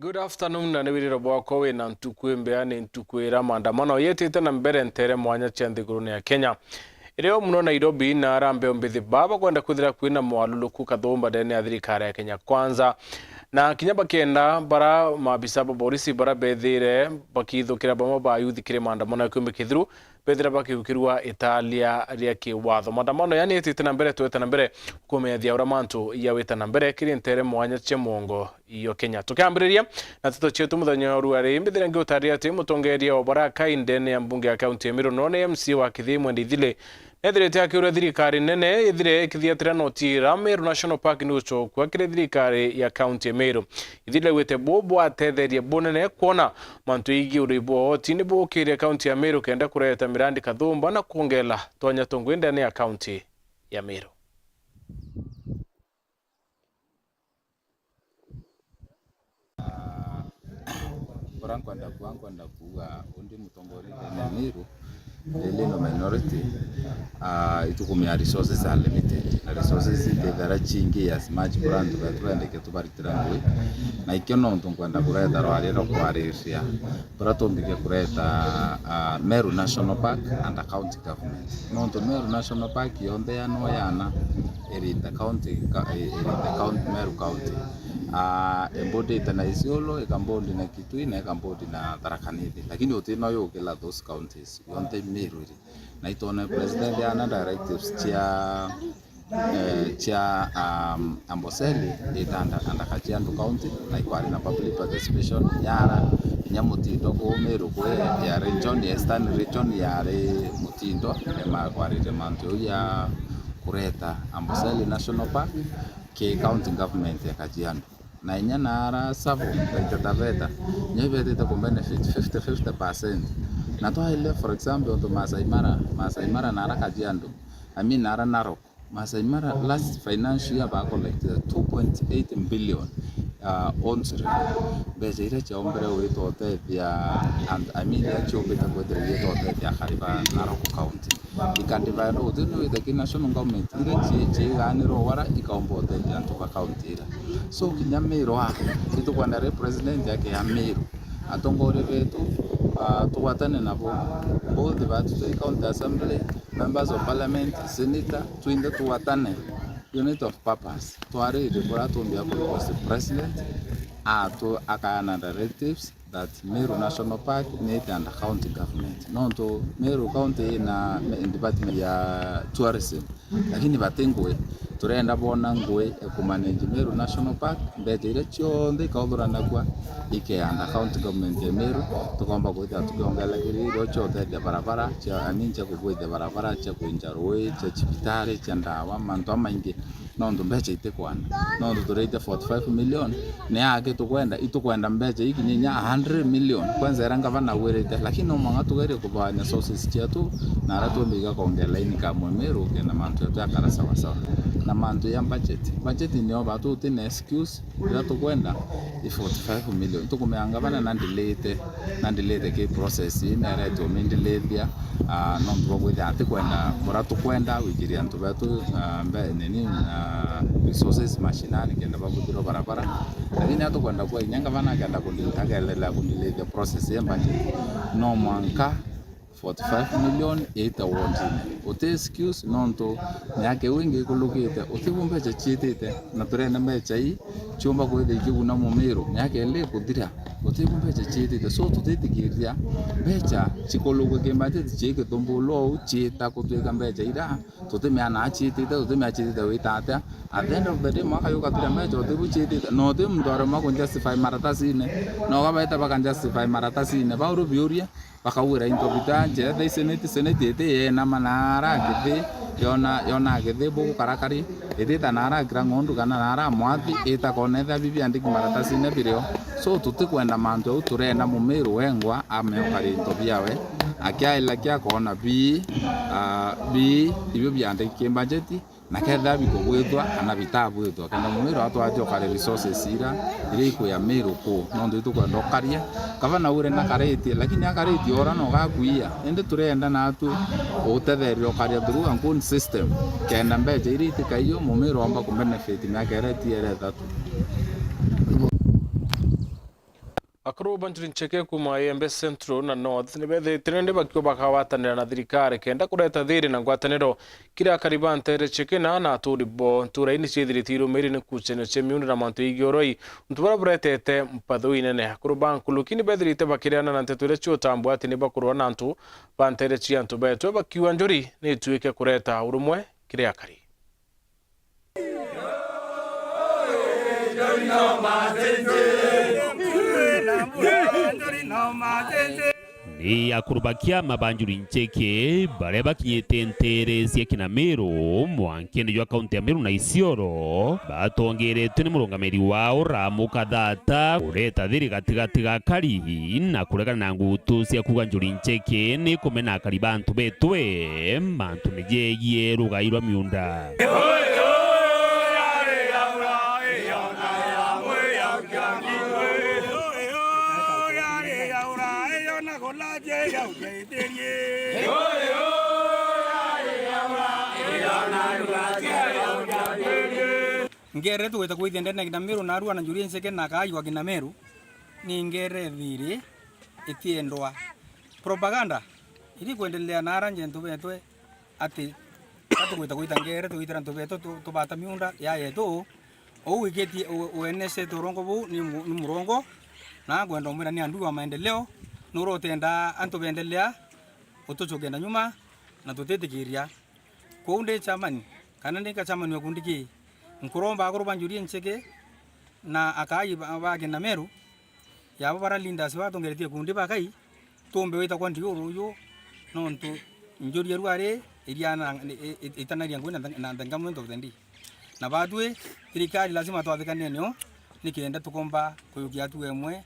Good afternoon na nibiriro bwako we na ntukwe mbeani ntukwira maandamano yetite na mbere ntere mwanya cia nthiguruni ya Kenya. Ireo muno Nairobi na arambe mbithi baba kwenda kuthira kwina mwaluluku kathumba ndene ya thirikari ya Kenya Kwanza. Na kinyaba kenda bara mabisa polisi bara bethire bakithukira bama ba youth kire maandamano yakumbe kithiru bethira bakihukirwa Italia ria kiwatho maandamano yani yetite na mbere tweta na mbere kumethia uramantu ya weta na mbere kiri ntere mwanya cia mongo iyo Kenya tukambiriria na tuto chetu muthenya ruare mbithira ngutaria ati mutongeria obara kaindene ya mbunge ya county ya Meru none MC wa Kithimwe ndithile nethirete akiura thirikari nene ithire kithiatira notira Meru National Park nucho kwa kire thirikari ya county ya Meru ithile wete bobo atetheria bonene kuona mantu igi uribo tini bokire county ya Meru kenda kureta mirandi kathumba na kuongela tonya tongwenda ne ya county ya Meru. Kwenda kuwa undi mutongori na Meru eleno minority itukumia resources are limited na resources ndethara chingi as much brand twendeke tubaritira ngui na ikiono ntungwenda kureta rwariro kwariria buratombike kureta Meru National Park and the county government no Meru National Park yonde yana erita county Meru county embodi itana Isiolo ikambodi na Kitui na ikambodi na Tharaka Nithi lakini utino yo kila those counties yonte Meru na itone president yana directives chia Amboseli itanda Kajiado county na ikwari na public participation yara nyamutindo ko Meru ko ya region ya Eastern region ya mutindo ema kwari de manto ya kureta Amboseli National Park ke county government ya Kajiado na inyana savo Taveta nyebete ko benefit 50% na to ile for example to Masai Mara na Kajiado nara Narok Masai Mara last financial year ba collected 2.8 billion on bezira cha ombre weto ya and ya chobeta kwedre yeto ya Khariba Narok county ikandivana utino with the national government ile che ganiro wara ikaombote ya Ntuka county so kinyamiro ha kitu kwa na represent yake ya Meru atongore vetu tuwatane nabo both the county assembly members of parliament senator twinde tuwatane unit of purpose tuare report on the president to akana directives that Meru National Park need and county government no to Meru county na department ya tourism lakini batengwe turenda bona ngwe ekumanage Meru National Park mbejire chonde kaudurana kwa ike and county government ya Meru tukomba kuita tukiongela kiriro chote ya barabara cha aninja kubuide barabara cha kuinjarwe cha chipitare cha ndawa manto maingi nondo mbeche itekwana nondo turete 45 million ne ake tukwenda mbeche ikinyinya 100 million kwanza eranga bana werete lakini umanga tugere kubana sources chetu na ratu mbiga kongela income Meru kena manto ya kara sawa sawa na manto ya budget ni oba tu tine excuse ya tukwenda 45 million tukumeanga bana nandilete ke process na reto mindilebia nondo bwede atikwenda muratu kwenda wikiria ntubatu mbe nini resources mashinani kenda babudiro barabara lakini hata kwenda kwa nyanga bana kenda kundilete process ya budget no manka 45 million 8 awards ote excuse nonto nyake wingi kulukite otibumbe cha chitite na turenda mecha hii chumba kwede ikiguna mu Meru nyake le kudira otibumbe cha chitite so tutitikiria mecha chikolugo ke budget chike tombulo chita kutweka mecha ira tutemya chitite tutemya chitite witata at the end of the day maka yoka tira mecha otibu chitite no te mndoro mako justify maratasine no kama itaba justify maratasine bauru biuria bakawira intobita je senate ete na manara githe yona githe buku karakari ete tanara grangondu kana nara mwathi eta konetha bibi andiki maratasi ne birio so tutikwenda manto turenda mu Meru wengwa ameokari ntobiawe akiaila kia kona bi ibyo byandiki budget na ketha bikogwethwa kana bitabwethwa kana mu Meru atwatio kare resources ira iko ya Meru ko nondo itukwenda okaria kavana ure na kareti lakini akareti ora no gakuia ende turenda natu utetherio karia through an system kenda mbeje iriti kaiyo mu Meru amba ku benefit na kareti ere thatu akuru banjuri ncheke kuma Embe Central na North ni bethe itirende bakyo bakawatanira na thirikari kenda kureta thiri na ngwataniro kira karibante re cheke na turibo ntura ini chithiritiru meri ni kuchenyo chemiundu na mantu igioroi ntubara buretete mpathu inene akuru bankulu kini bethirite bakiriana na ntetu ile chutambu ati ni bakuru na ntu bantere chiantu betwe bakiwa njuri ni tuike kureta urumwe kire akari ni akurubakia mabanjuri ncheke bare bakinyete ntere cia Kinamiro mwankene jwa kaunti ya Meru na Isiolo batongeretwe ni murungamiri wao Ramuka Dhata ureta thiri gatigati ga kari na kuregana na ngutu cia kuga njuri ncheke ni kumena akari bantu betwe mantu nijegie rugairwa miunda ngere tuweta kuithende na Kinamiro na Arua na njuri ncheke na kai wa Kinamiro ni ngere thiri itiendwa propaganda ili kuendelea na aranje ntubetwe ati atukwita kuita ngere tuitira ntubeto tubata miunda ya yetu o wiketi uenese torongo bu ni murongo na gwenda umira ni andu wa maendeleo nurotenda antu bendelea utuchogenda nyuma na tutetikiria kuunde chamani kana ndika chamani wa kundiki nkuromba akuruba njuri ncheke na akai ba Kinamiro yabo baralinda siwa tongeretie kundi bakai tumbe wita kwa ndiyo ruyo nontu njuri ruare iriana itanaria ngwina na ndangamento tendi na badwe thirikari lazima twathikane nyo nikienda tukomba kuyukia tu emwe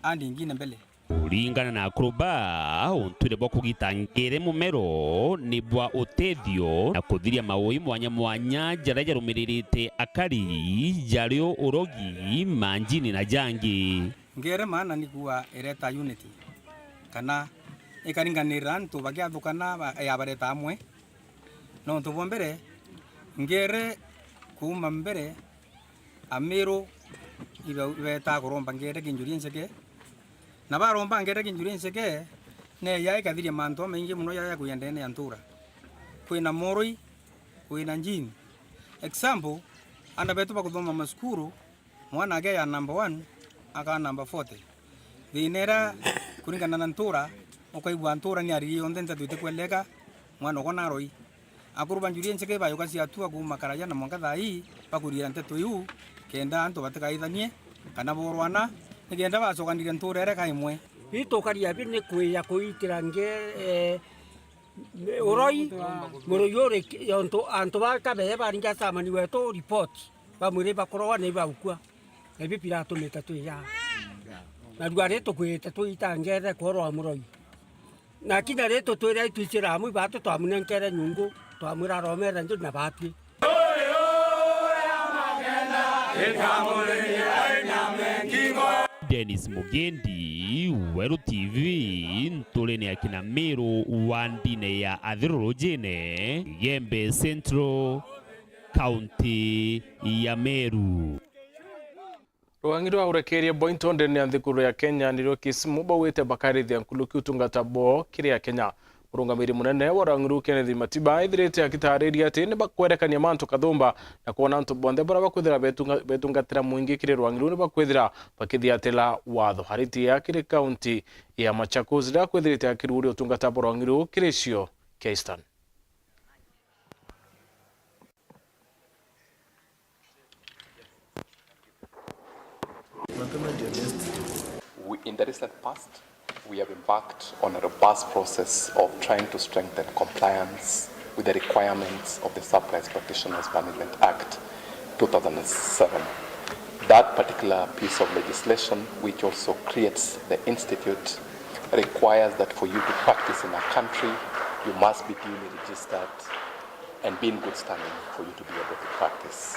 andi ingine mbele kuringana na akroba untwire bwa kugitangire mumero ni bwa utethio na kuthiria maui mwanya jaraja rumiririte akari jario urogi manjini na jangi ngere maana ni kuwa ereta unity kana ikaringanira ntu bagiathukana ya bareta amwe no tubombere ngere kuma mbere Amiro ibeta kuromba ngere kinjuri ncheke na baromba ngere kinjuri ncheke ne yae kathiria manto maingi muno yae kuyendene ya ntura kwina moroi kwina njini example anda betu bakuthoma maskuru mwana age ya number 1 aka number 40 thinera kuringana na ntura ukaigwa ntura ni ari yonde ntatuite kweleka mwana ukona roi akuru banjuri ncheke bayo kasi atua kuma karaya na mwanga thai bakurira ntetu yu kenda antu batikaithanie kana borwana nigenda bacokanire ntura ere kaimwe itokaria bine kuya kuitira nge uroi muruyore yonto anto bakabe baringa samani weto report bamwire bakorowa ne baukua ebi pirato metatu ya na dware to kweta to itangere korwa muroi na kina reto to ira tuchira mu bato to amunenkere nyungu to amura romera ndu na bati Dennis Mugendi, Weru TV, ntuleni ya Kinamiro, wandine ya Adhirurujine, Embe Central, County ya Meru. Rwangiro aurekeria Bointonde ni anthikuru ya Kenya niro kisimu bawete bakarithi ankuluki utungata bo kiri ya Kenya. Murungamiri munene wa Rwangiro Kennedy Matiba ithirite akitariria ati ni bakwerekania mantu kathumba na kuona antu bonthe bara bakwithira betungatira mwingi kiri Rwangiro ni bakwithira bakithiatila watho hariti ya kiri kaunti ya Machakos ria kwithirite akiruri utungata bo Rwangiro kirisio Keistan. In the recent past, we have embarked on a robust process of trying to strengthen compliance with the requirements of the Supplies Practitioners Management Act 2007. That particular piece of legislation, which also creates the institute, requires that for you to practice in a country, you must be duly registered and be in good standing for you to be able to practice.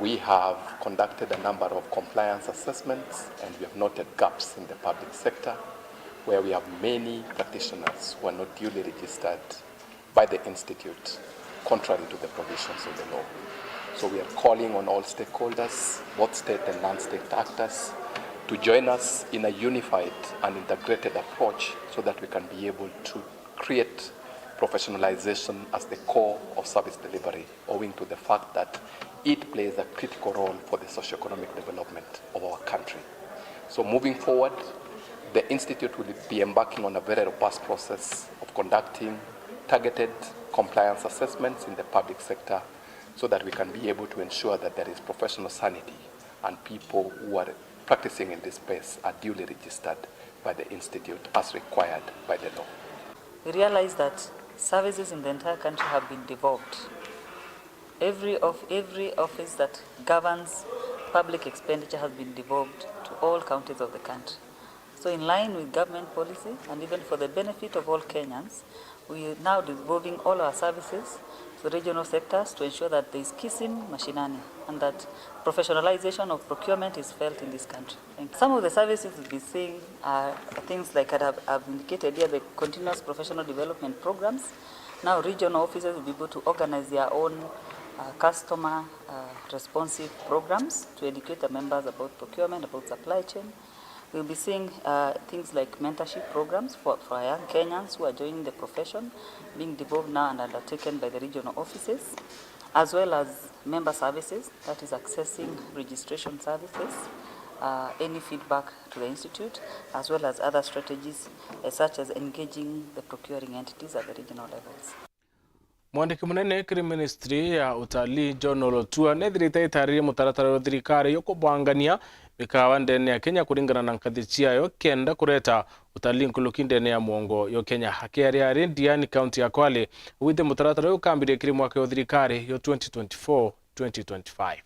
We have conducted a number of compliance assessments and we have noted gaps in the public sector where we have many practitioners who are not duly registered by the Institute, contrary to the provisions of the law. So we are calling on all stakeholders, both state and non-state actors, to join us in a unified and integrated approach so that we can be able to create professionalization as the core of service delivery, owing to the fact that it plays a critical role for the socio-economic development of our country. So moving forward, the Institute will be embarking on a very robust process of conducting targeted compliance assessments in the public sector so that we can be able to ensure that there is professional sanity and people who are practicing in this space are duly registered by the Institute as required by the law. We realize that services in the entire country have been devolved. Every office that governs public expenditure has been devolved to all counties of the country. So in line with government policy and even for the benefit of all Kenyans, we are now devolving all our services to regional sectors to ensure that there is kissing mashinani and that professionalization of procurement is felt in this country. And some of the services we'll be seeing are things like I've indicated here, the continuous professional development programs. Now regional offices will be able to organize their own customer responsive programs to educate the members about procurement, about supply chain. We'll be seeing things like mentorship programs for young Kenyans who are joining the profession, being devolved now and undertaken by the regional offices, as well as member services, that is accessing registration services, any feedback to the Institute, as well as other strategies such as engaging the procuring entities at the regional levels. Mwandiki munene kiri ministry ya utalii John Olotua nethirite itarire mutaratara wa thirikari yo kubangania mikawa ndene ya Kenya kuringana na nkathi ciayo kenda kureta utalii nkuluki ndene ya mwongo yo Kenya hakiari Diani County ya Kwale withe mutaratara yo kambire kiri mwaka yo thirikari yo 2024-2025.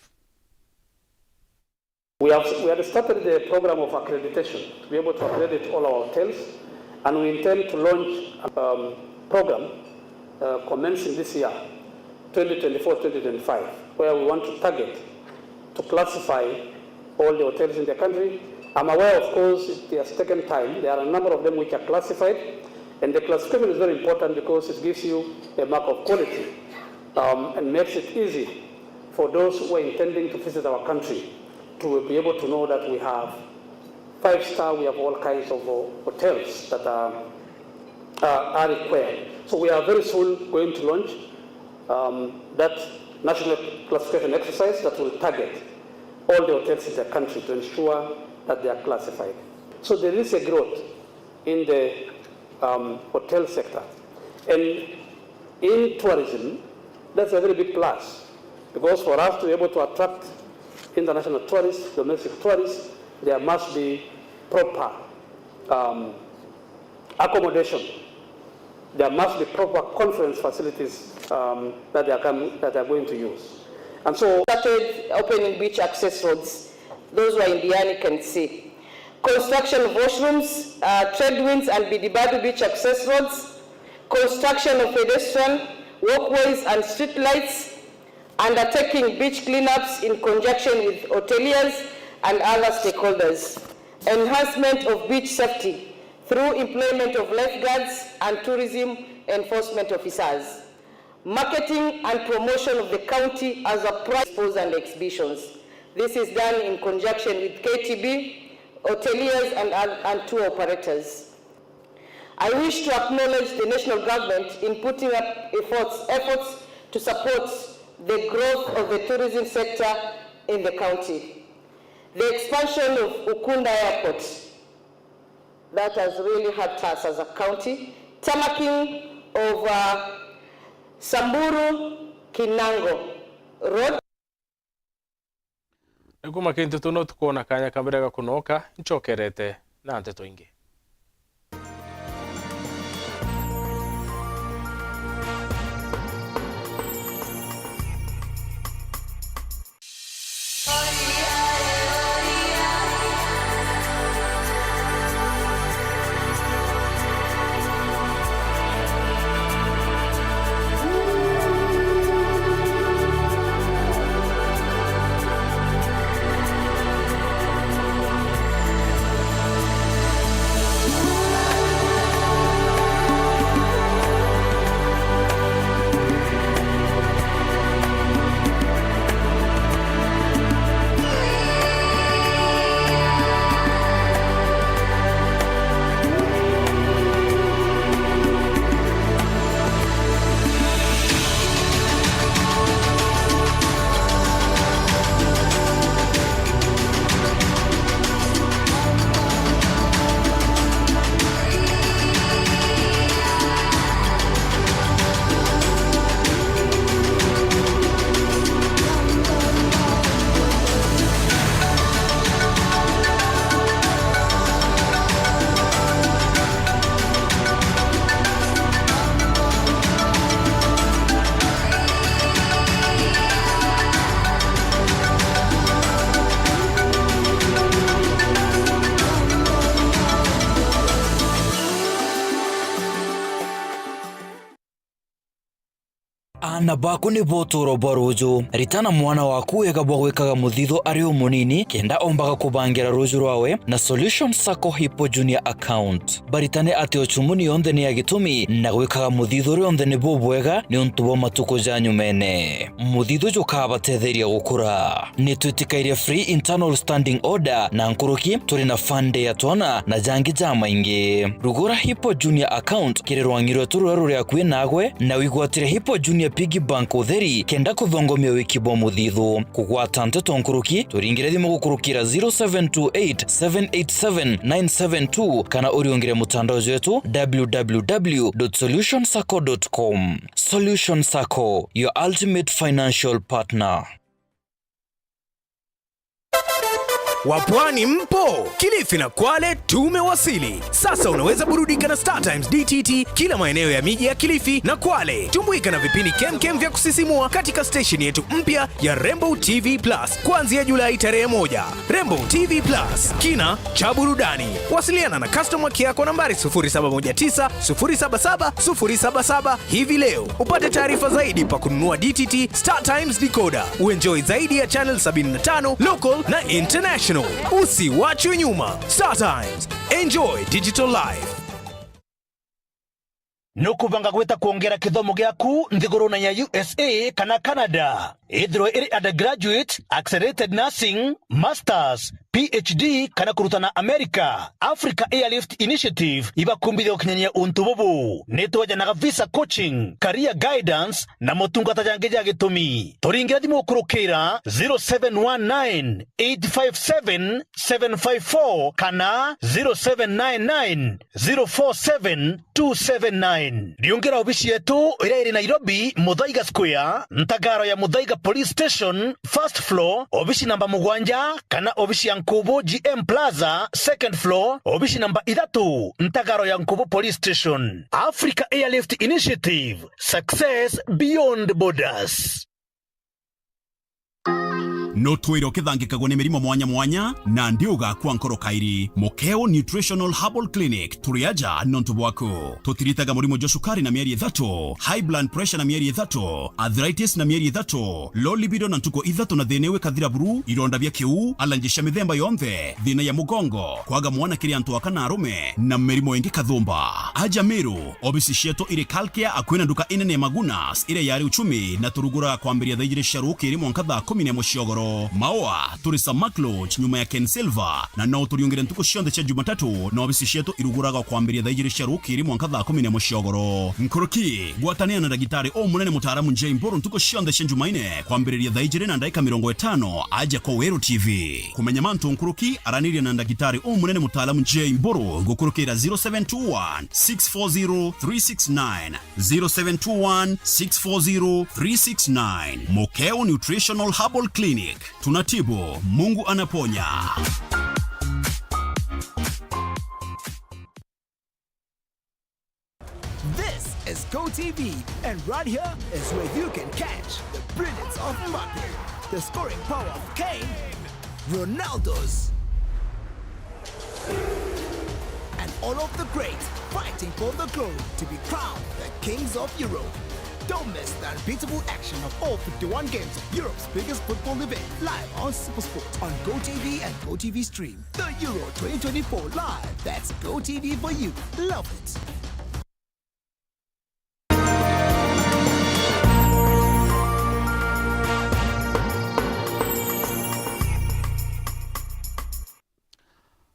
We have started the program of accreditation to be able to accredit all our hotels, and we intend to launch a program commencing this year, 2024-2025, where we want to target to classify all the hotels in the country. I'm aware, of course, it has taken time. There are a number of them which are classified, and the classification is very important because it gives you a mark of quality and makes it easy for those who are intending to visit our country to be able to know that we have 5-star, we have all kinds of hotels that are required. So we are very soon going to launch that national classification exercise that will target all the hotels in the country to ensure that they are classified. So there is a growth in the hotel sector. And in tourism, that's a very big plus, because for us to be able to attract international tourists, domestic tourists, there must be proper accommodation. There must be proper conference facilities that they are going to use. And so started opening beach access roads. Those who are in Diani can see. Construction of washrooms, trade winds and Bidibadu beach access roads, construction of pedestrian walkways and street lights, undertaking beach cleanups in conjunction with hoteliers and other stakeholders, enhancement of beach safety through employment of lifeguards and tourism enforcement officers, marketing and promotion of the county as a prize exposure and exhibitions. This is done in conjunction with KTB, hoteliers and tour operators. I wish to acknowledge the national government in putting up efforts to support the growth of the tourism sector in the county. The expansion of Ukunda Airport, that has really hurt us as a county. Tamaking of Samburu Kinango Road. Niguma kintu tuno tukona kanya kambere kunoka nchokerete na nteto ingi. bana baku ni boturo boruju ritana mwana waku ega bwekaga muthitho ari munini kenda ombaga kubangira ruju rwawe na Solution Sacco Hippo Junior account baritane ati ochumuni yonde ni agitumi na gwikaga muthitho rionde ni bobwega ni untubo matuko janyu mene muthitho jukaba tetheria gukura ni twitikaire free internal standing order na nkuruki turi na fande ya tona na jangi jama ingi rugura Hippo Junior account kirerwangirwe tururu ria kwi nagwe na wigwatire Hippo Junior Piggy Bank utheri kenda kuthongomia wikibo muthitho kugwata nteto nkuruki turingire thimu gukurukira 0728787972 kana uriongire mutandao wetu www.solutionsacco.com. Solution Sacco, your ultimate financial partner. Wapwani mpo, Kilifi na Kwale tumewasili. Sasa unaweza burudika na Star Times DTT kila maeneo ya miji ya Kilifi na Kwale. Tumbuika na vipindi kemkem vya kusisimua katika station yetu mpya ya Rainbow TV Plus kuanzia Julai tarehe 1. Rainbow TV Plus, kina cha burudani. Wasiliana na customer care kwa nambari 0719077077 hivi leo. Upate taarifa zaidi pa kununua DTT Star Times decoder. Uenjoy zaidi ya channel 75 local na international. Usiwachwe nyuma. Star Times. Enjoy digital life. Nukubanga gweta kuongera kithomo gyaku nthiguruna ya USA kana Canada. Ithiro iri undergraduate, accelerated nursing, masters, PhD kana kurutana America. Africa Airlift Initiative ibakumbithio kinyania untububu. Nitwajanaga visa coaching, career guidance na motungata jange ja gitumi. Turingira thimu kurukira 0719857754 kana 0799047279. Riongera obishi yetu ira iri Nairobi, Muthaiga Square, Ntagaro ya Muthaiga Police Station, first floor, obishi namba 7 kana obishi ya Nkubu GM Plaza, second floor, obishi namba 3, Ntagaro ya Nkubu Police Station. Africa Airlift Initiative, success beyond borders. No twiro kithangikagwo ni mirimo mwanya mwanya na ndiuga kwa nkoro kairi Mokeo Nutritional Herbal Clinic turiaja nontu bwako tutiritaga murimo josukari na mieri 3 high blood pressure na mieri 3 arthritis na mieri 3 low libido na ntuko 3 na thinewe kathira buru ironda bya kiu alanjisha mithemba yonthe thina ya mugongo kwaga mwana kiri antu akana arume na mirimo ingi kathumba aja miru obisi sheto iri kalkia akwena nduka inene Magunas ire yari uchumi na turugura kwambiria thaijire sharuki iri mwanka 10 muciogoro maoa turisa Macloch nyuma ya Ken Silva na no turiongere ntuko shionde cha Jumatatu na obisi sheto iruguraga kwambiria thaijire sharuki iri mwanka 10 muciogoro nkoroki gwatania na dagitari o munene mutaaramu Njei Mburu ntuko shionde cha Jumaine kwambiria thaijire na ndaika 50 aja kwa Weru TV kumenya mantu nkoroki araniria na dagitari o munene mutaaramu Njei Mburu gukurukira 0721640369 0721640369 Mokeo Nutritional Herbal Clinic. Tunatibu, Mungu anaponya. This is GoTV, and right here is where you can catch the brilliance of Mbappe, the scoring power of Kane, Ronaldo's, and all of the greats fighting for the glory to be crowned the kings of Europe. Don't miss the unbeatable action of all 51 games of Europe's biggest football event live on SuperSport on GoTV and GoTV Stream. The Euro 2024 live. That's GoTV for you. Love it.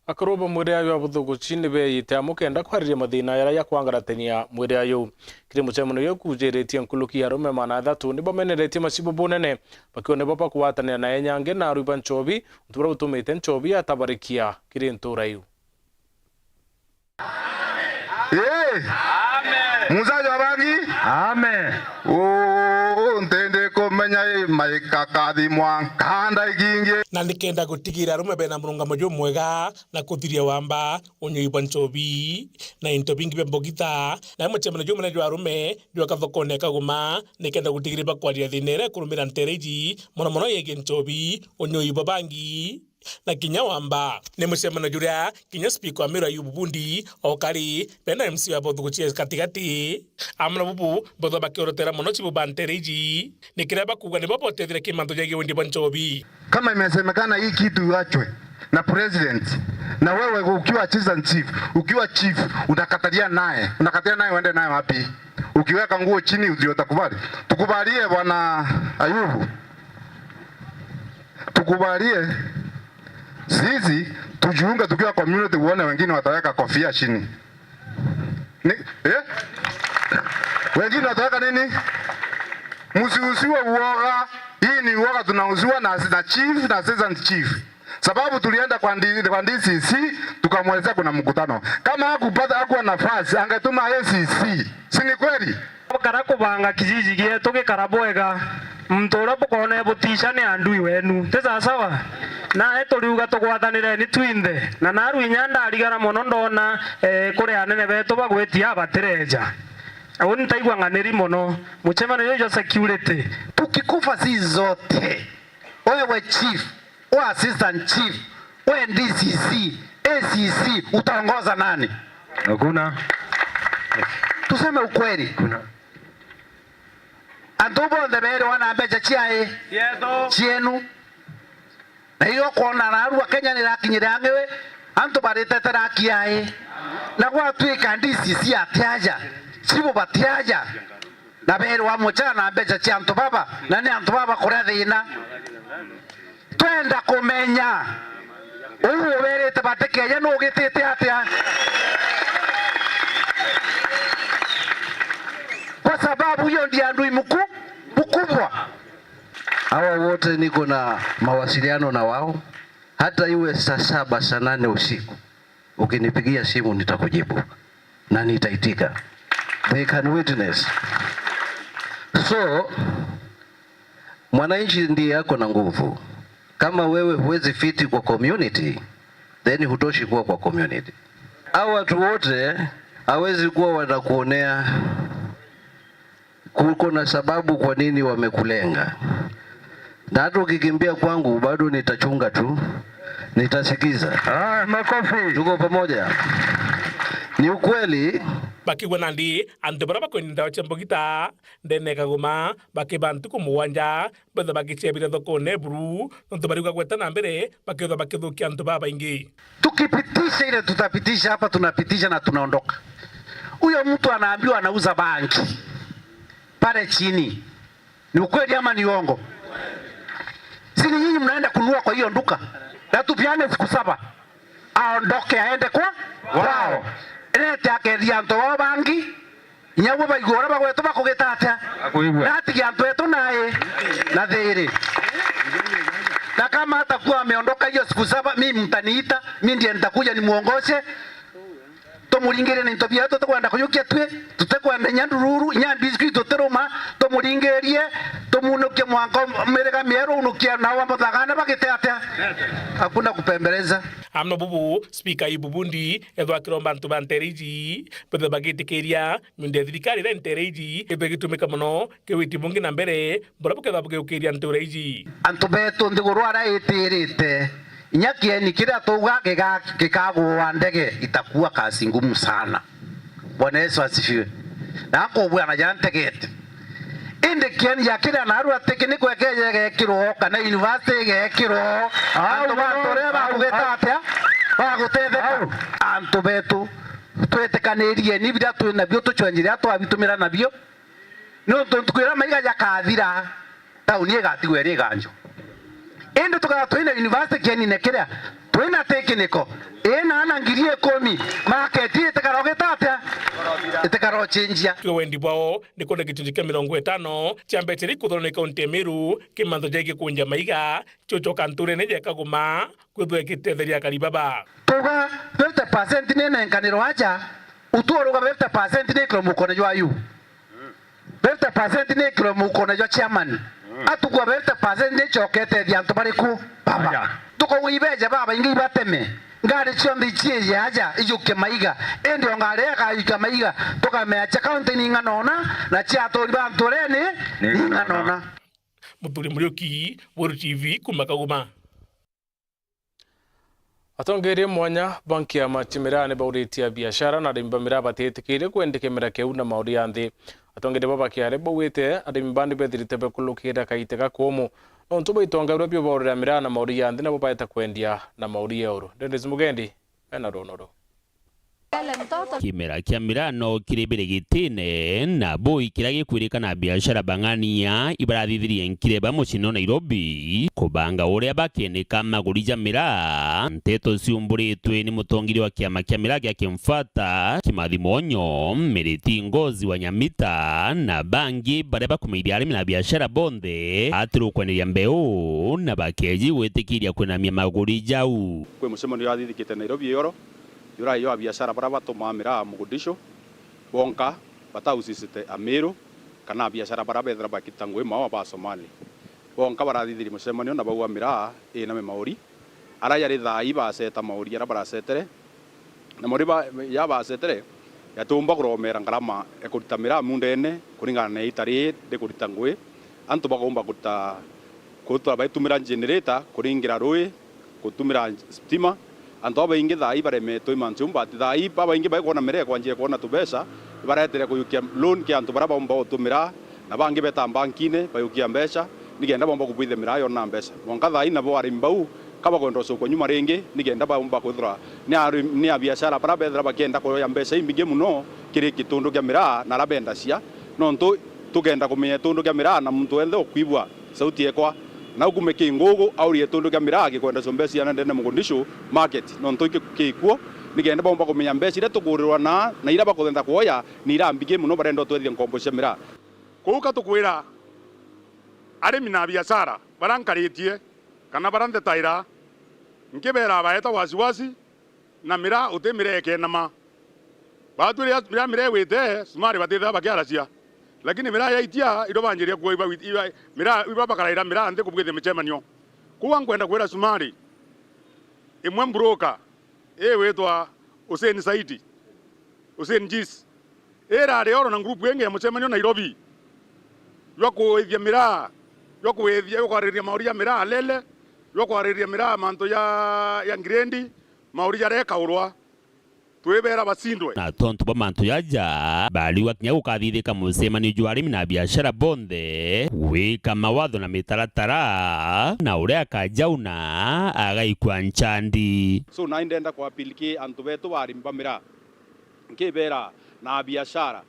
akoroba mwere ayo abuthugu chini be yitamu kenda kwariria mathina ya kwangaratania mwere ayo kiri muchemuno yo kujeretie nkuluki arume mana 3 nibo meneretie macibo bonene bakione baba kuwatania na enyange na ruban chobi utura utumite nchobi atabarikia kiri nturayo Muzajo abangi amen ntende komenya maikakathi mwankanda igingi na nikenda gutigira arume bena murungamo jo mwega na kuthiria wamba unyuiba nchobi na intobingi bembogita na muchemene jo mwana jo arume jo kathokone kaguma nikenda gutigira bakwaria thinere kurumira ntereji mono mono yege nchobi unyuiba bangi na kinya wamba ni mucemano juria kinya speaker wa Meru Ayubu Bundi okari pena MC wa bothu guchia katigati amna bubu bothu bakiorotera muno chibu bantereji ni kiraba kuga ni bobo tethire kimanto jage wendi Bonchobi. Kama imesemekana hii kitu iachwe na president, na wewe ukiwa assistant chief, ukiwa chief unakatalia naye uende naye wapi? Ukiweka nguo chini ndio utakubali? Tukubalie bwana Ayubu, tukubalie sisi tujiunge tukiwa community, uone wengine wataweka kofia chini. Wengine wataweka nini? Msiusiwe uoga. Hii ni uoga tunauziwa na chief na assistant chief. Sababu tulienda kwa DCC tukamwelezea kuna mkutano. Kama hakuwa nafasi angetuma ACC. Si ni kweli? Karako banga kijiji gietu gikarabwega mtura bukone butisha ni andui wenu teza sawa na eturiuga tugwathanire ni twinde na naru inyanda arigara muno ndona kuri anene betu bagwetia batireja au nitaigwa nganiri muno muchemano yoyo security tukikufa si zote wewe chief wewe assistant chief wewe DCC ACC utaongoza nani? Hakuna. Tuseme ukweli. Kuna. Andubo ndebere wana mbecha chiae. Yedo. Chienu. Na hiyo kuona na arua Kenya ni rakinyire angewe. Antu barete rakiae. Na kwa tuika DCC atiaja. Sibo batiaja. Na bere wa mocha na mbecha chia antu baba. Na ni antu baba kure thina. Twenda kumenya. Uwe werete batekeja no gitete atia. Kwa sababu hiyo ndiye adui mkubwa. Hawa wote niko na mawasiliano na wao, hata iwe saa 7 saa 8 usiku ukinipigia simu nitakujibu na nitaitika. They can witness. So mwananchi ndiye yako na nguvu. Kama wewe huwezi fiti kwa community, then hutoshi kuwa kwa community. Hao watu wote hawezi kuwa wanakuonea. Kuko na sababu kwa nini wamekulenga. Na hata ukikimbia kwangu bado nitachunga tu. Nitasikiza. Makofi. Tuko pamoja. Ni ukweli. Bakigwa nandi antobara bakwenda wachambogita ndene kagoma bakibantu kumuwanja bada bakichebira thoko nebru ntobari kweta na mbere bakidho bakidhukia ntobaba ingi. Tukipitisha ile tutapitisha hapa, tunapitisha na tunaondoka. Huyo mtu anaambiwa anauza banki pale chini. Ni ukweli ama ni uongo? Si nyinyi mnaenda kununua kwa hiyo nduka. Na tupiane siku 7. Aondoke aende kwa wao. Rete akeria nto wa banki. Nyawo baigora bagweto bakugitata. Nati ya nto naye na thiri. Na kama atakuwa ameondoka hiyo siku 7, mimi mtaniita, mimi ndiye nitakuja nimuongoshe. Tomuringere ni ntobia tutakwenda kuyukia twe tutakwenda nyandururu nyambiziki tuteroma tomuringerie tomunuke mwango merega miero unukia na wambathagana bagiteate hakuna kupembeleza. Amno bubu speaker Ayubu Bundi edwa kiromba ntu bantereji bada bagitikeria minde thirikari re ntereji ebegitumika muno kewiti mungi na mbere burabuke babuke ukiria ntureji antu betu ndigurwa ra itirite nyakieni kira tuga gikagwa ndege itakuwa kazi ngumu sana. Bwana Yesu asifiwe. Na hapo bwana jantegete inde kieni ya kira na arua tekiniko ekeje kiro kana university gekiro antu batore bagugetatia bagutetheka antu betu twetekanirie ni bira tu nabyo tuchwanjira twabitumira nabyo no tukwira maiga yakathira tauni egatigwe ri ganjo ende tukaga twina university kieni nekera twina tekiniko ena anangirie 10 market itakarogetatia itakarochenjia kyo wendi bao nikone kitunji kia 50 chambeteri kuthone kaunti ya Meru kimantho jege kunja maiga chocho kanture neje kaguma kwithwe kitetheria karibaba tuga 50% nene nkaniro aja utuoruga 50% ne kromuko ne jwayu 50% ne kromuko ne jwa chairman atukwa 50% ne chokete dianto bariku baba tuko wibeje baba ingi bateme ngari chiondi chieje aja ijuke maiga ende ngare ga maiga toka meacha county ninga nona na chia tori bantorene ninga nona Muturi Murioki World TV kumakaguma. Atongerie mwanya banki ya machimira ne bauritia biashara na arimi bamira batetikire kwendekemera keu na mauri ya nthi. Atongerie babakiare bawite arimi bandi bethirite bekulukira kaitega komo onto baitonga byo baurira mira na mauri ya nthi na babaita kwendia na mauri euro. Dennis Mugendi ena ronoro. Kimera kia mirano kirebere gitine na boi kirage kwirikana biashara bangania ibarathithirie nkireba mucino Nairobi kubanga uria bakeneka magurija mira nteto ciumburitwe ni mutongiri wa kiama kia mira gia kimfata Kimathimonyo Miriti Ngozi wa Nyamita na bangi baria bakumeiria arimi na biashara bonthe atiru kweneria mbeu na bakeji gwitikiria kwinamia magurija u kwe mucemano yathithikite Nairobi yoro yura yo biashara bara batuma mira Mogadishu bonka batausisite Amero kana biashara bara bethra bakitangwe mawa ba Somali bonka barathithiri mucemanio na baua mira ina me mauri ara yari thai ba seta mauri ara bara setere na mauri ba ya ba setere ya tumba kuromera ngarama ekuruta mira mundene kuringana na itari de kuritangwe antu bagomba kuta baitumira generator kuringira roi kutumira stima anto abaingi thai baremetwo imanchumba thai babaingi baikona mere kwanjie kuona tubesa baretere kuyukia loan kia antu bara bomba utumira na bangi beta bankine bayukia mbesa nigenda bomba kubwithe mira yo na mbesa monka thai na bo arimbau kaba kondo soko nyuma renge nigenda bomba kuthura ni a biashara bara bethra bakenda ko ya mbesa imbige muno kiri kitundu kia mira na rabenda cia nonto tugenda kumenya tundu kia mira na muntu wenthe okwibwa sauti ekwa na ukumeke ngogo aurie tundu kia mirage kwenda sombesi yana ndene Mogadishu market nonto kikuo nigenda bomba kumenya mbesi ile tugurirwa na ira bakothenda kuoya ni ira mbige muno barendo twethie ngombo cia mira kuuka tukwira arimi na biashara barankaritie kana barante taira nkibera baeta wasiwasi na mira utemireke nama baturi mira wete smart batitha bakiaracia lakini mira ya itia ido banjiria kuiba mira iba bakaraira mira ande kubwithe michemanio kuwa ngwenda kwera sumari imwe broker wetwa Hussein Saidi Hussein Jis era reoro na group wenge michemanio Nairobi yokuithia mira yokuithia yokariria mauri ya mira lele yokwariria mira manto ya Ngrendi mauri ya reka urwa twebera basindwe na tonto ba manto yaja baliwa kinya gukathithika mucemani jwarimi na biashara bonthe wika mawatho na mitaratara na uria akajauna agaikwa nchandi so na indenda kwa piliki antu betu barimba mira nkibera na biashara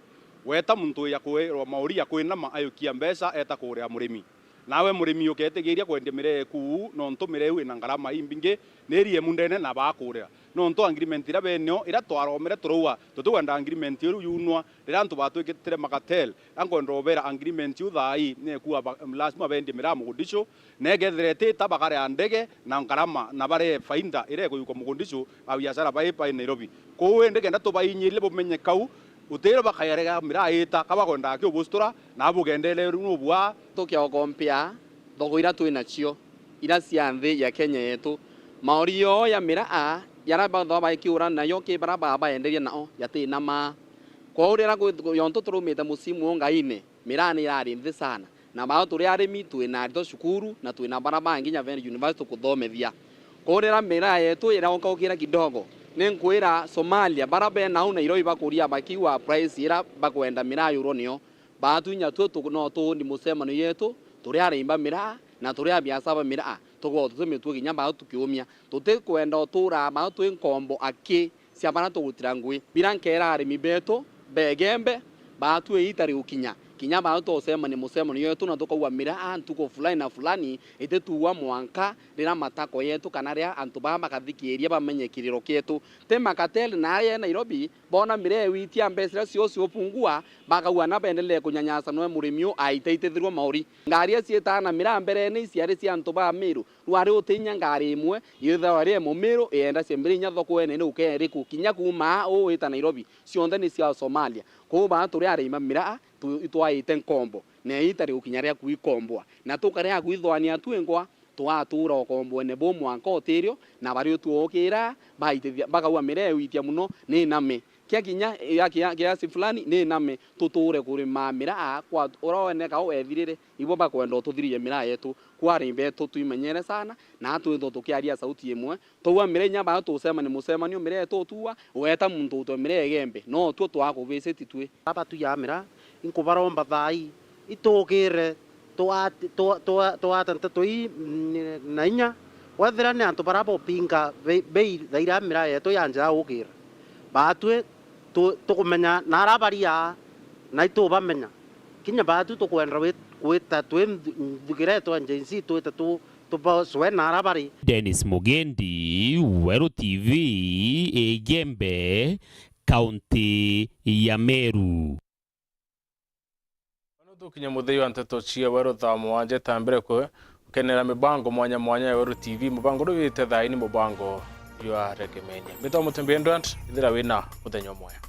weta muntu ya kwirwa mauri ya kwina ayukia mbesa eta kuria murimi nawe murimi uketigiria kwendia mire ku nonto mire wi na ngarama imbinge nerie mundene na bakuria nonto agreement ira benyo ira twaromere turuwa tutuganda agreement yu yunwa ira ntu batwikitire makatel angondo bera agreement yu thai ne ku lazima bendi mira Mogadishu negetherete tabakare andege na ngarama na bare fainda ire kuyuko Mogadishu abiashara bai Nairobi ko wende genda to bainyile bumenye kau utero bakayarega mira eta kabagonda kyo bustura na bugendele runubwa tokia okompia thogoira twinacio ira cianthi ya Kenya yetu mauri yo ya mira yaraba ndo baikiura nayo ke baraba baenderia nao yatina ma kwa urira yonto turumite musimu ngaine mira ni yari nthi sana na bao turi arimi twina rito cukuru na twina baraba nginya Vene University kuthomethia kwa urira mira yetu ira okokira kidogo nenkwira Somalia barabe na Nairobi bakuria bakiwa price ira bakwenda mira euro nio batunya tu no tu ni mucemano yetu turi arimba mira na turi abiasaba mira tugo tumetu kinya ba tukiumia tute kwenda otura ba tu nkombo aki cia bana tugutira ngui birankera arimi beto begembe ba tu itari ukinya kinya ba to sema ni mucemano yetu na tukauwa mira antuko fulani na fulani itetuwa mwanka rira matako yetu kana ria antu ba makathikiria bamenye kiriro kietu te makatel na ya Nairobi bona mire witia mbesira cio pungua bakauwa na bendelee kunyanyasa no murimio aiteithirwo mauri ngari cietana mira mbere ni ciari cia antu ba Miru rwari utinya ngari imwe yitha wari Mumiru enda ciembere nya thoko ene ni ukeri kukinya kuma o ita Nairobi cionthe ni cia Somalia ko ba turi arima mira itwaite nkombo na itari ukinyaria kuikombwa na tukaria kuithwania twengwa twatura okombo ne bo mwanka otirio na bari tuokira baite bakawa mire witia muno ni name kia kinya ya kiasi fulani ni name tuture kuri mamira kwa oroene ka wethirire ibo bakwenda tuthirie mira yetu kwari beto tuimenyere sana na twitho tukiaria sauti imwe twa mirenya ba tusema ni musemanio mire tuwa weta muntu to mire gembe no tu twakubiciti twi aba tuyamira inkubaromba thai itugire twatanta tui na inya wethira ni antu barabo pinga bei thairamira yetu yanja ugira batwe tukumenya narabaria na itubamenya kinya batu tukwenda weta twithugire twanjensi tweta tubaswe narabari. Dennis Mugendi, Weru TV, Egembe, Kaunti ya Meru. Tukinya muthei wa nteto cia Weru thaa mwanja tambire kwe ukenera mibango mwanya mwanya ya Weru TV mubango ru wite thaini mubango ywa rekemenya bito mutembendwa ithira wina muthenya mwega.